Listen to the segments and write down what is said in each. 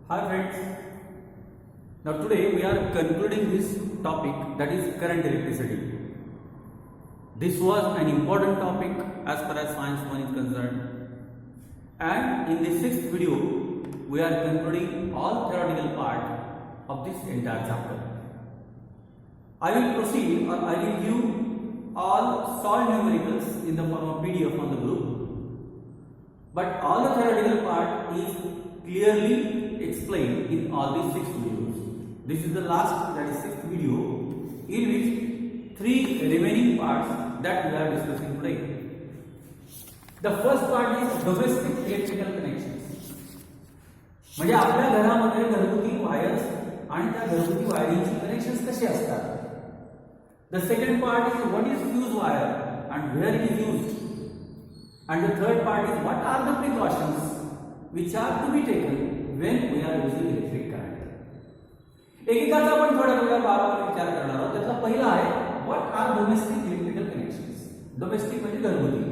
Hi friends. Now today we are concluding this topic, that is current electricity. This was an important topic as far as science 1 is concerned. And in the sixth video we are concluding all theoretical part of this entire chapter. I will proceed, or I will give all solved numericals in the form of PDF on the group. But all the theoretical part is clearly explained in all these 6 videos. This is the last, that is 6th video, in which 3 remaining parts that we are discussing today. The first part is domestic electrical connections. म्हणजे आपल्या घरामध्ये घरगुती wires आणि त्या घरगुती वायरिंगची connections कसे असतात. The second part is what is fuse wire and where it is used. And the third part is what are the precautions which are to be taken when we are using electric current. एकेकाचा आपण थोड्या वेळा बाबत विचार करणार आहोत. त्याचा पहिला आहे what are domestic electrical connections. Domestic म्हणजे घरगुती.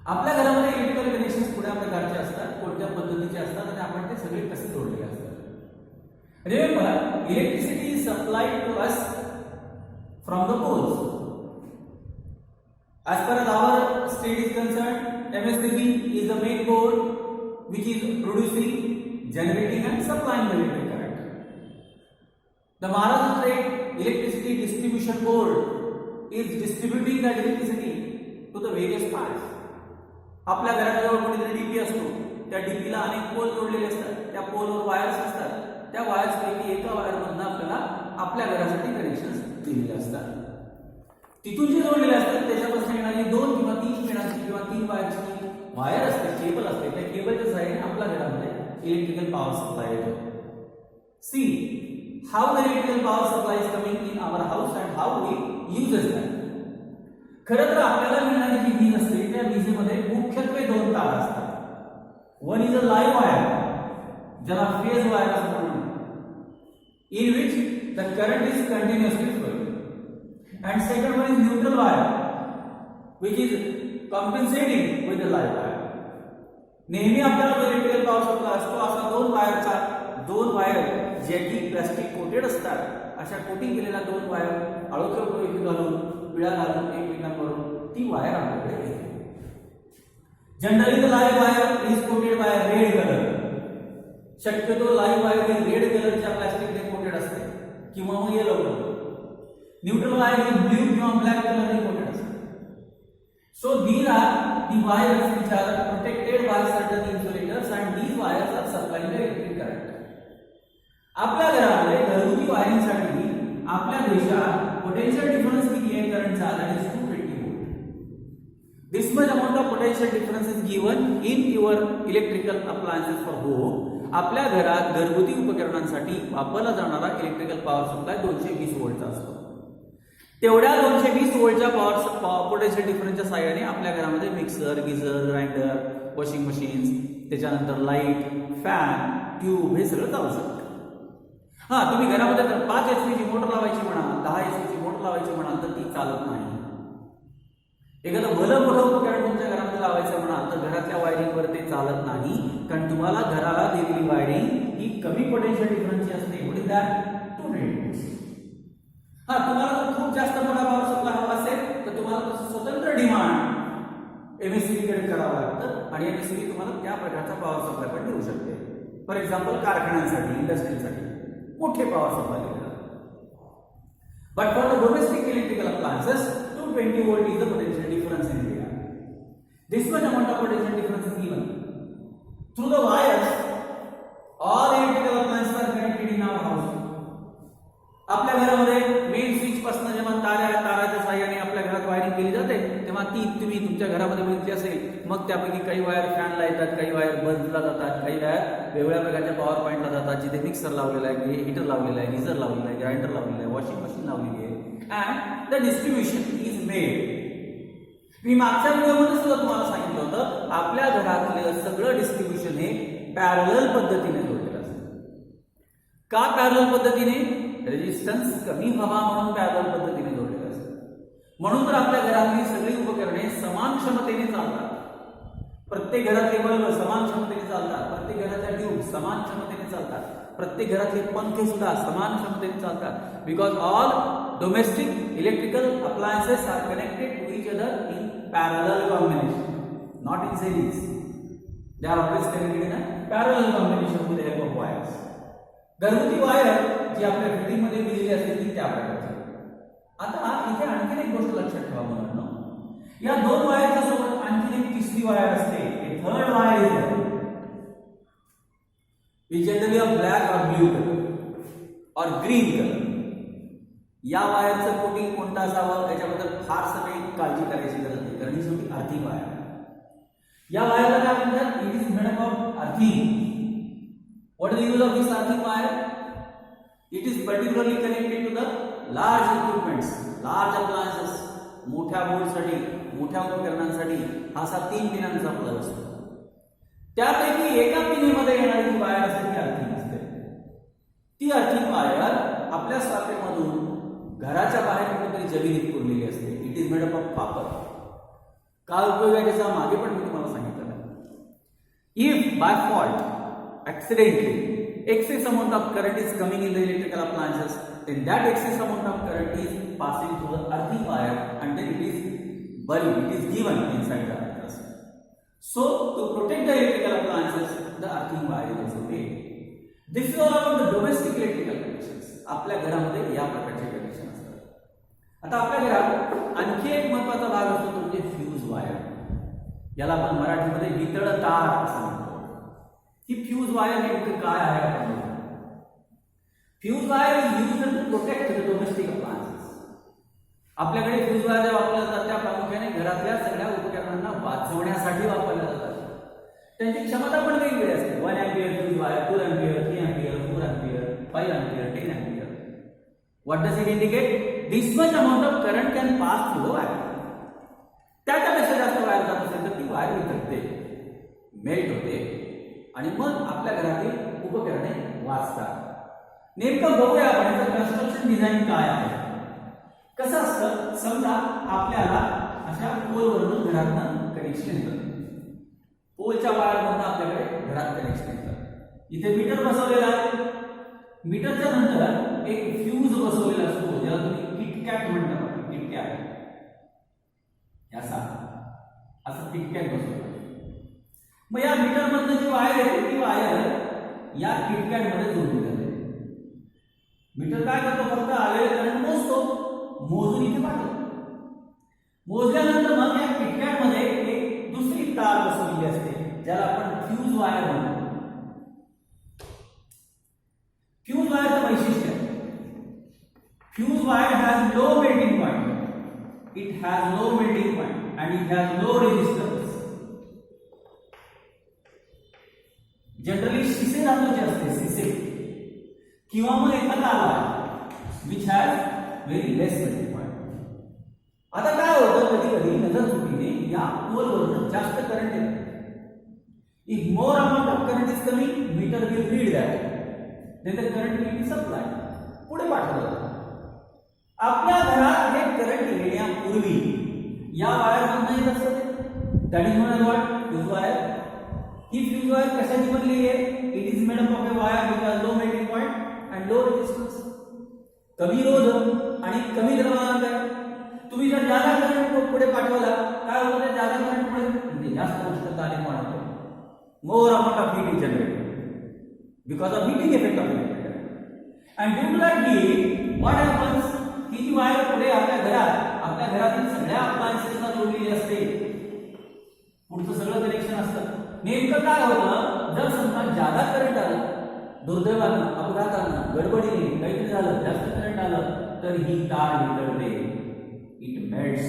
आपल्या घरामध्ये इलेक्ट्रिकल कनेक्शन्स कुठल्या प्रकारचे असतात, कोणत्या पद्धतीचे असतात आणि आपण ते सगळे कसे जोडलेले असतात. Remember, electricity is supplied to us from the poles. As far as our state is concerned, MSCB is the main board which is producing, generating and supplying the electric current. The Maharashtra State Electricity Distribution Board is distributing that electricity to the various parts. आपल्या घराजवळ कोणीतरी DP असतो, त्या डीपीला अनेक pole जोडलेले असतात, त्या पोलवर wires असतात, त्या वायर्स पैकी एका वायरमधून आपल्याला आपल्या घरासाठी कनेक्शन्स दिलेले असतात. तिथून जे जोडलेले असतात त्याच्यापासून येणारी 2 किंवा 3 पिनाची किंवा 3 वायरची वायर असते, केबल असते, त्या केबलच्या सहाय्याने आपल्या घरामध्ये इलेक्ट्रिकल पॉवर सप्लाय येतो. See how the electrical power supply is coming in our house and how we uses that. खरं तर आपल्याला मिळणारी जी वीज असते त्या वीजेमध्ये मुख्यत्वे 2 तार असतात. One is a live wire, ज्याला फेज वायर असं म्हणतात, in which the current is continuously flowing. And second one is neutral wire, which is compensating with the live wire. नेहमी आपल्याला इलेक्ट्रिकल पॉवर सप्लाय असतो असा 2 वायर ज्या की plastic coated असतात, अशा कोटिंग केलेल्या 2 वायर आळोखे घालून पिळा घालून एकमेकांवरून ती वायर आपल्याकडे येते. Generally the live wire is coated by red colour. शक्यतो लाईव्ह वायर ही रेड कलरच्या प्लास्टिकने कोटेड असते किंवा मग येलो कलर. न्यूट्रल वायर ही ब्लू किंवा ब्लॅक कलरने कोटेड असते. So these are the wires which are protected by certain insulators and these wires are supplying the electric current. आपल्या घरामध्ये घरगुती वायरिंगसाठी आपल्या देशात पोटेन्शियल डिफरन्स किती आहे करंटचा, that is 220 volt. This much amount of potential difference is given in your electrical appliances for home. आपल्या घरात घरगुती उपकरणांसाठी वापरला जाणारा इलेक्ट्रिकल पॉवर सप्लाय 220 व्होल्टचा असतो. तेवढ्या 220 व्होल्टच्या पॉवर पोटेन्शियल डिफरन्सच्या सहाय्याने आपल्या घरामध्ये mixer, geyser, grinder, washing machines, त्याच्यानंतर लाईट, फॅन, ट्यूब हे सगळं चालू शकतं. हा, तुम्ही घरामध्ये 5 HP ची मोटर लावायची म्हणाल, 10 HP ची मोटर लावायची म्हणाल तर ती चालत नाही. एखादं भलं मोठं उपकरण तुमच्या घरामध्ये लावायचं म्हणाल तर घरातल्या वायरिंगवर ते चालत नाही, कारण तुम्हाला घराला दिलेली वायरिंग ही कमी पोटेन्शियल डिफरन्सची असते. म्हणजे दॅट 220. हा, तुम्हाला जर खूप जास्त मोठा पॉवर सप्लाय हवा असेल तर तुम्हाला स्वतंत्र डिमांड एमएससीबी कडे करावं लागतं आणि एमएससीबी तुम्हाला त्या प्रकारचा पॉवर सप्लाय पण देऊ शकते. फॉर एक्झाम्पल कारखान्यांसाठी, इंडस्ट्रीसाठी मोठे पॉवर सप्लाय देतात. But for the domestic electrical appliances 220 volt is the potential difference in area. This much amount of potential difference is given through the wires. All electrical appliances are connected in our house. आपल्या घरामध्ये main switch पासून जेव्हा ताराच्या सहाय्याने आपल्या घरात wiring केली जाते तेव्हा ती तुम्ही तुमच्या घरामध्ये बघितली असेल. मग त्यापैकी काही वायर फॅनला येतात, काही वायर बल्बला जातात, काही वायर वेगवेगळ्या प्रकारच्या पॉवर पॉइंटला जातात, जिथे मिक्सर लावलेला आहे, हीटर लावलेला आहे, गीझर लावलेला आहे, ग्राइंडर लावलेला आहे, वॉशिंग मशीन लावलेली आहे. And the distribution is made. मी मागच्या व्हिडिओमध्ये सुद्धा तुम्हाला सांगितलं होतं आपल्या घरातलं सगळं डिस्ट्रीब्युशन हे पॅरलल पद्धतीने जोडलेलं असतं. का पॅरलल पद्धतीने? रेजिस्टन्स कमी व्हावा म्हणून पॅरलल पद्धतीने जोडलेलं असतं. म्हणून तर आपल्या घरातली सगळी उपकरणे समान क्षमतेने चालतात. प्रत्येक घरातले बल्ब समान क्षमतेने चालतात, प्रत्येक घरातल्या ट्यूब समान क्षमतेने चालतात, प्रत्येक घरातले पंखे सुद्धा समान क्षमतेने चालतात. Because all domestic electrical appliances are connected to each other in parallel combination, not in series. They are always connected in a parallel combination with the help of wires. घरगुती वायर जी आपल्या फिटिंग मध्ये दिलेली असते ती त्या प्रकारची. आता इथे आणखीन एक गोष्ट लक्षात ठेवा मुलांनो, या दोन वायरच्या सोबत आणखीन एक तिसरी वायर असते. Third wire is generally of black और ब्लू कलर और ग्रीन कलर. या वायरचं कोटिंग कोणतं असावं याच्याबद्दल फारसं काही काळजी करायची गरज नाही, कारण ही शेवटी अर्थिंग वायर आहे. या वायरला काय म्हणतात? It is made up of earthing. What is the use of this earthing wire? It is particularly connected to the large equipments, large appliances. मोठ्या बोर्डसाठी, मोठ्या उपकरणांसाठी हा असा 3 पिनांचा प्लग असतो. त्यापैकी एका पिनीमध्ये येणारी जी वायर असते ती अर्थिंग असते. ती अर्थिंग वायर आपल्या सॉकेटमधून घराच्या बाहेर कुठेतरी जमिनीत पुरलेली असते. It is made up of copper. काय उपयोग आहे त्याचा मागे पण मी तुम्हाला सांगितलं आहे. If bye fault accidentally excess amount of current is coming in the electrical appliances, then that excess amount of current is passing through the earthing wire and then it is buried, it is given inside the earth. So to protect the electrical appliances, the earthing wire is also made. This is all about the domestic electrical connections. आपल्या घरामध्ये या प्रकारचे connection असतात. आता आपल्या घरात आणखी एक महत्त्वाचा भाग असतो तो म्हणजे फ्यूज वायर. याला आपण मराठीमध्ये वितळ तार असं म्हणतो. ही फ्यूज वायर नेमकं काय आहे आपण बघू. Fuse wire is used to protect the domestic appliances. आपल्याकडे फ्यूज वायर ज्या वापरल्या जातात त्या प्रामुख्याने घरातल्या सगळ्या उपकरणांना वाचवण्यासाठी वापरल्या जातात. त्यांची क्षमता पण वेगवेगळी असते. 1 ampere fuse wire, 2 ampere, 3 ampere, 4 ampere, 5 ampere, 10 ampere. What does it indicate? This much amount of current can pass through the wire. त्याच्यापेक्षा जास्त वायर जात असेल तर ती वायर वितळते, मेल्ट होते आणि मग आपल्या घरातील उपकरणे वाचतात. नेमकं बघूया आपण याचं कन्स्ट्रक्शन डिझाईन काय आहे. कसं असतं, समजा आपल्याला अशा पोलवरून घरातनं कनेक्शन येतं. पोलच्या वायरमधून आपल्याकडे घरात कनेक्शन येतं. इथे मीटर बसवलेला आहे. मीटरच्या नंतर एक फ्यूज बसवलेला असतो ज्याला तुम्ही किटकॅट म्हणता. किटकॅट असं किटकॅट बसवलं. मग या मीटर मधनं जी वायर येते ती वायर या किटकॅट मध्ये जोडली जाते. मीटर काय करतो? फक्त आलेले करंट मोजतो, मोजून इथे पाठवतो. मोजल्यानंतर मग या किटकॅट मध्ये एक दुसरी तार बसवलेली असते ज्याला आपण फ्यूज वायर म्हणतो. फ्यूज वायरचं वैशिष्ट्य, fuse wire has low melting point. It has low melting point and it has low resistance. Generally शिसे धातूची असते, शिसे किंवा मग एखादा आला which has very less melting point. आता काय होतं, कधी कधी नजर चुकीने या पोलवरून जास्त करंट येतो. If more amount of current is coming, meter will read that, then the current will be supply, पुढे पाठवलं जातं. आपल्या घरात हे करंट येण्यापूर्वी या वायर मधून येत असतं. That is non what? Fuse wire. He fuse wire कशाची बनलेली आहे? It is made up of a wire with a low melting point and low resistance. कमी रोध आणि कमी द्रव्यमान. तुम्ही जर जादा करंट पुढे पाठवला काय होतं? जादा करंट पुढे म्हणजे जास्त उष्णता निर्माण होते. More amount of heat is generated because of heating effect of electric. And due to that heat what happens? ही जी वायर पुढे आपल्या घरातील सगळ्या अप्लायन्सेसला जोडलेली असते. पुढचं सगळं कनेक्शन असतं. नेमकं काय होतं, जर समजा जादा करंट आलं, दुर्दैवानं, अपघातानं, गडबडीने काहीतरी झालं, जास्त करंट आलं तर ही तार वितळते. It melts.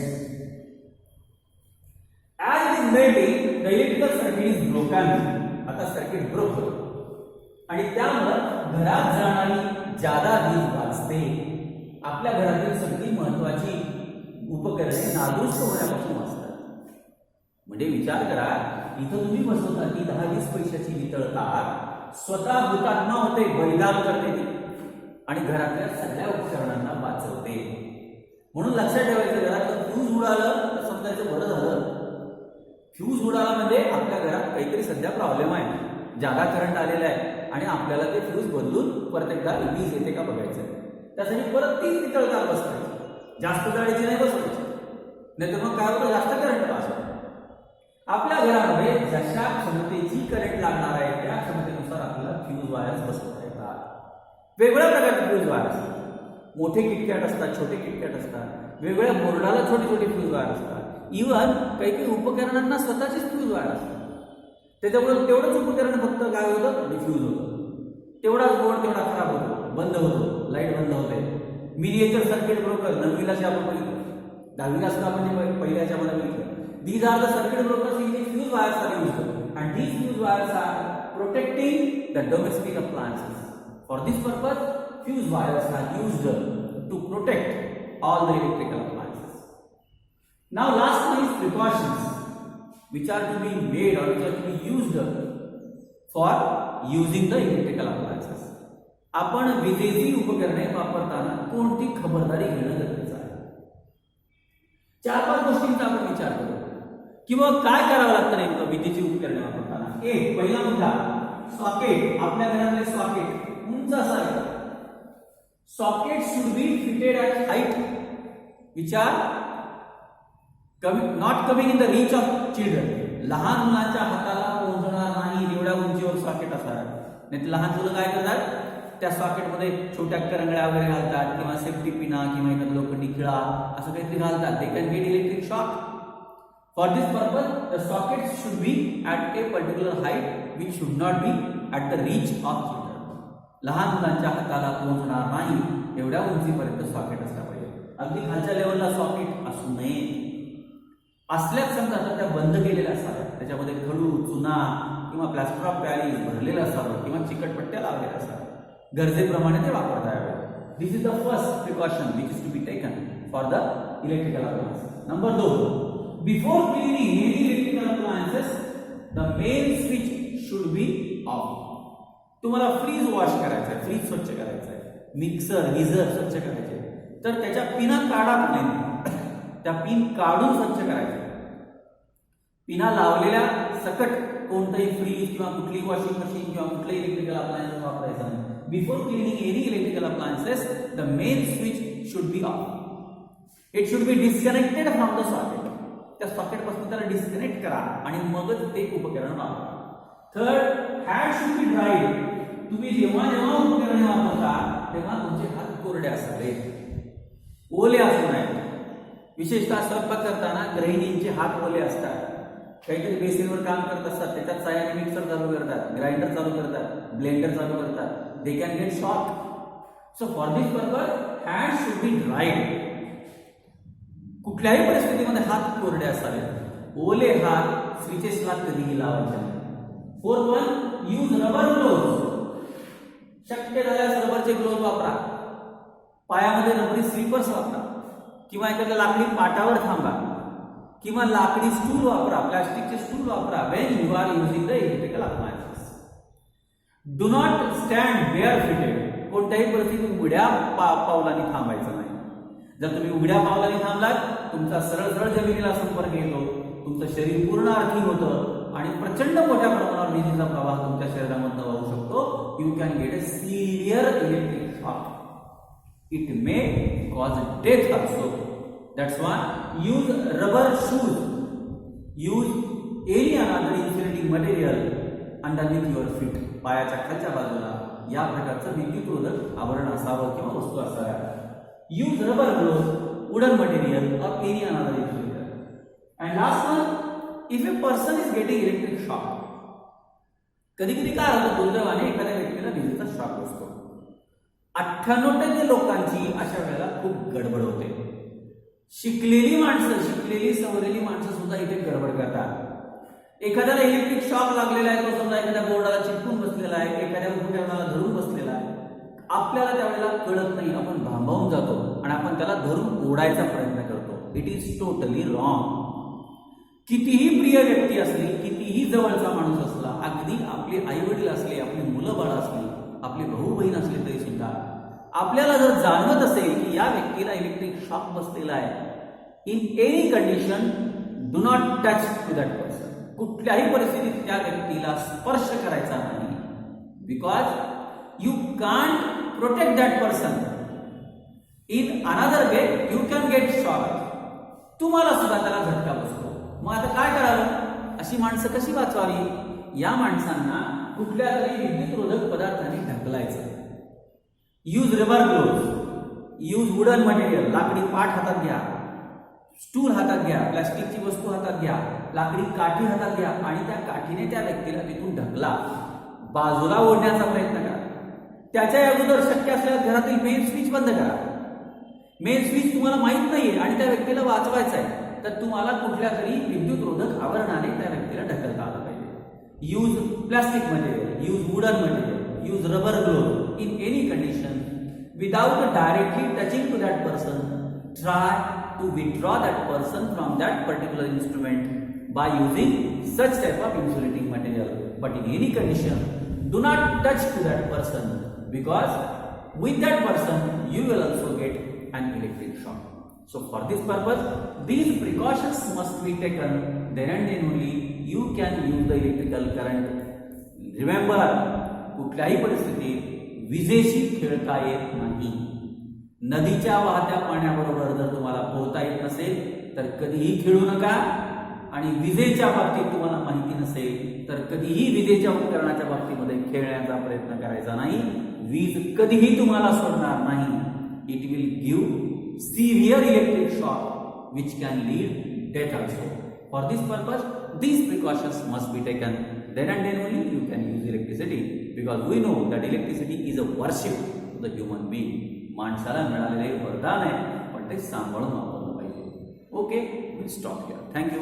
As it is melting the electrical circuit is broken. आता सर्किट ब्रोक होतं आणि त्यामुळं घरात जाणारी जादा वीज वाचते. आपल्या घरातील सगळी महत्वाची उपकरणे नादुरुस्त होण्यापासून वाचतात. म्हणजे विचार करा, इथं तुम्ही बसवता ती 10-20 पैशाची वितळ तार स्वतः हुतात्मा होते, बलिदान करते आणि घरातल्या सगळ्या उपकरणांना वाचवते. म्हणून लक्षात ठेवायचं, घरातलं फ्यूज उडालं तर समजायचं बरं झालं. फ्यूज उडाला म्हणजे आपल्या घरात काहीतरी सध्या प्रॉब्लेम आहे, जादा करंट आलेला आहे आणि आपल्याला ते फ्यूज बदलून परत एकदा वीज येते का बघायचं आहे. त्यासाठी परत तीच नितळकार बसवायची, जास्त जाळीची नाही बसवायची, नाहीतर मग काय होतं, जास्त करंट पास होतो. आपल्या घरामध्ये जशा क्षमतेची करंट लागणार आहे त्या क्षमतेनुसार आपल्याला फ्यूज वायर्स बसवता येतात. वेगवेगळ्या प्रकारचे फ्यूज वायर असतात, मोठे किटकॅट असतात, छोटे किटकॅट असतात, वेगवेगळ्या बोर्डाला छोटे छोटे फ्यूज वायर असतात. इव्हन काही काही उपकरणांना स्वतःचीच फ्यूज वायर असतात. त्याच्यामुळे तेवढंच उपकरण फक्त काय होतं, डिफ्यूज होतं. तेवढाच बोर्ड तेवढा खराब होतो, बंद होतो, लाईट बंद होते. मिनिएचर सर्किट ब्रोकर 9वीला जे आपण बघितलं, 10वीला सुद्धा आपण पहिल्याच्या मध्ये बघितलं. These are the circuit breakers in which fuse wires are used, and these fuse wires are protecting the domestic appliances. For this purpose, fuse wires are used to protect all the electrical appliances. Now, last one is precautions, which are to be made or which are to be used for using the electrical appliances. आपण विजेची उपकरणे वापरताना कोणती खबरदारी घेणं गरजेचं आहे? 4-5 गोष्टींचा आपण विचार करू किंवा काय करावं लागतं नेमकं विजेची उपकरणे वापरताना. एक पहिला मुद्दा, सॉकेट. आपल्या घरातले सॉकेट उंच असावे. Socket should be fitted at height which are not coming in the reach of children. लहान मुलांच्या हाताला पोहोचणार नाही एवढ्या उंचीवर सॉकेट असावं. नाही लहान मुलं काय करतात, त्या सॉकेटमध्ये छोट्या करंगळ्या वगैरे घालतात किंवा सेफ्टी पिना किंवा एखादा लोखंडी खिळा असं काहीतरी घालतात. They can get electric shock. For this purpose, the sockets should be at a particular height, which should not be at the reach of children. लहान मुलांच्या हाताला पोहोचणार नाही एवढ्या उंचीपर्यंत सॉकेट असला पाहिजे. अगदी खालच्या लेवलला सॉकेट असू नये. असल्याच समजा तर त्या बंद केलेल्या असाव्या, त्याच्यामध्ये खडू, चुना किंवा प्लास्टर ऑफ पॅरिस भरलेलं असावं किंवा चिकटपट्ट्या लावलेल्या असाव्या. गरजेप्रमाणे ते वापरता यावे. This is the first precaution which is to be taken for the electrical appliances. Number 2, before cleaning any electrical appliances, the main switch should be off. तुम्हाला फ्रीज वॉश करायचं आहे, फ्रीज स्वच्छ करायचं आहे, मिक्सर, गीझर स्वच्छ करायचे, तर त्याच्या पिना काढा नाही, त्या पिन काढून स्वच्छ करायच्या. पिना लावलेल्या सकट कोणताही फ्रीज किंवा कुठली वॉशिंग मशीन किंवा कुठलंही इलेक्ट्रिकल अप्लायन्स वापरायचं नाही. Before cleaning any electrical appliances, the main switch should be of. It should be disconnected from the socket. त्या सॉकेट पासून त्याला डिस्कनेक्ट करा आणि मगच ते उपकरण वापरा. Third, hand should be dried. तुम्ही जेव्हा जेव्हा उपकरणे वापरता तेव्हा तुमचे हात कोरडे असावे, ओले असू नये. विशेषतः स्वयंपाक करताना गृहिणींचे हात ओले असतात. काहीतरी बेसिनवर काम करत असतात, त्याच्यात साह्याने मिक्सर चालू करतात, ग्राइंडर चालू करतात, ब्लेंडर चालू करतात. They can get shock. So for this purpose hand should be dried. कुठल्याही परिस्थितीमध्ये हात कोरडे असावे. ओले हात स्विचेसला कधीही लावायचे नाही. 4-1, यूज रबर ग्लोव्ज. शक्य झाल्यास रबरचे ग्लोव्ज वापरा. पायामध्ये रबरी स्लीपर्स वापरा किंवा एखाद्या लाकडी पाटावर थांबा किंवा लाकडी स्टूल वापरा, प्लास्टिकचे स्टूल वापरा. When you are using the electrical appliances, do not stand bare fitted. कोणत्याही परिस्थितीत उघड्या पावलांनी थांबायचं नाही. जर तुम्ही उघड्या पावलांनी थांबलात, तुमचा सरळ सरळ जमिनीला संपर्क येतो, तुमचं शरीर पूर्ण अर्थिंग होतं आणि प्रचंड मोठ्या प्रमाणावर विजेचा प्रवाह तुमच्या शरीरामधून वाहू शकतो. You can get a severe electric shock. It may cause death also. That's why use rubber shoes. Use any another insulating material underneath your feet. पायाच्या खालच्या बाजूला या प्रकारचं विद्युतरोधक आवरण असावं किंवा वस्तू असाव्या. Use rubber gloves, wooden material or any another insulator. And last one, if a person is getting electric shock, कधी कधी काय होतं, दुर्दैवाने एखाद्या व्यक्तीला विजेचा शॉक बसतो. 98% लोकांची अशा वेळेला खूप गडबड होते. शिकलेली माणसं, शिकलेली सवरलेली माणसं सुद्धा इथे गडबड करतात. एखाद्याला इलेक्ट्रिक शॉक लागलेला आहे, तो समजा एखाद्या बोर्डाला चिपकून बसलेला आहे, एखाद्या उपकरणाला धरून बसलेला आहे. आपल्याला त्यावेळेला कळत नाही, आपण भांबावून जातो आणि आपण त्याला धरून ओढायचा प्रयत्न करतो. It is totally wrong. कितीही प्रिय व्यक्ती असली, कितीही जवळचा माणूस असला, अगदी आपले आई वडील असले, आपली मुलं बाळ असली, आपले भाऊ बहीण असले तरी सुद्धा आपल्याला जर जाणवत असेल की या व्यक्तीला इलेक्ट्रिक शॉक बसलेला आहे, in any condition do not touch to that person. कुठल्याही परिस्थितीत त्या व्यक्तीला स्पर्श करायचा नाही. Because you can't protect that person. In another way you can get shock. तुम्हाला सुद्धा त्याला झटका बसतो. मग आता काय करावं? अशी माणसं कशी वाचवावी? या माणसांना कुठल्या तरी विद्युतरोधक पदार्थाने ढकलायचं. Use rubber gloves, use wooden material. लाकडी पाट हातात घ्या, स्टूल हातात घ्या, प्लास्टिकची वस्तू हातात घ्या, लाकडी काठी हातात घ्या आणि त्या काठीने त्या व्यक्तीला तिथून ढकला. बाजूला ओढण्याचा प्रयत्न करा. त्याच्या अगोदर शक्य असल्यास घरातील मेन स्विच बंद करा. मेन स्विच तुम्हाला माहित नाहीये आणि त्या व्यक्तीला वाचवायचं आहे, तर तुम्हाला कुठल्या तरी विद्युतरोधक आवरणाने त्या व्यक्तीला ढकलता आलं पाहिजे. Use plastic material, use wooden material, use rubber glove in any condition without directly touching to that person. Try to withdraw that person from that particular instrument by using such type of insulating material. But in any condition, do not touch to that person, because with that person you will also get an electric shock. So for this purpose, these precautions must be taken. Then and then only you can use the electrical current. Remember, कुठल्याही परिस्थितीत विजेशी खेळता येत नाही. नदीच्या वाहत्या पाण्याबरोबर जर तुम्हाला पोहता येत नसेल तर कधीही खेळू नका. आणि विजेच्या बाबतीत तुम्हाला माहिती नसेल तर कधीही विजेच्या उपकरणाच्या बाबतीमध्ये खेळण्याचा प्रयत्न करायचा नाही. वीज कधीही तुम्हाला सोडणार नाही. It will give severe electric shock which can lead death also. For this purpose these precautions must be taken. Then and then only you can use electricity, because we know that electricity is a worship to the human being. माणसाला मिळालेले वरदान आहे, पण ते सांभाळून वापरलं पाहिजे. Okay, will stop here. Thank you.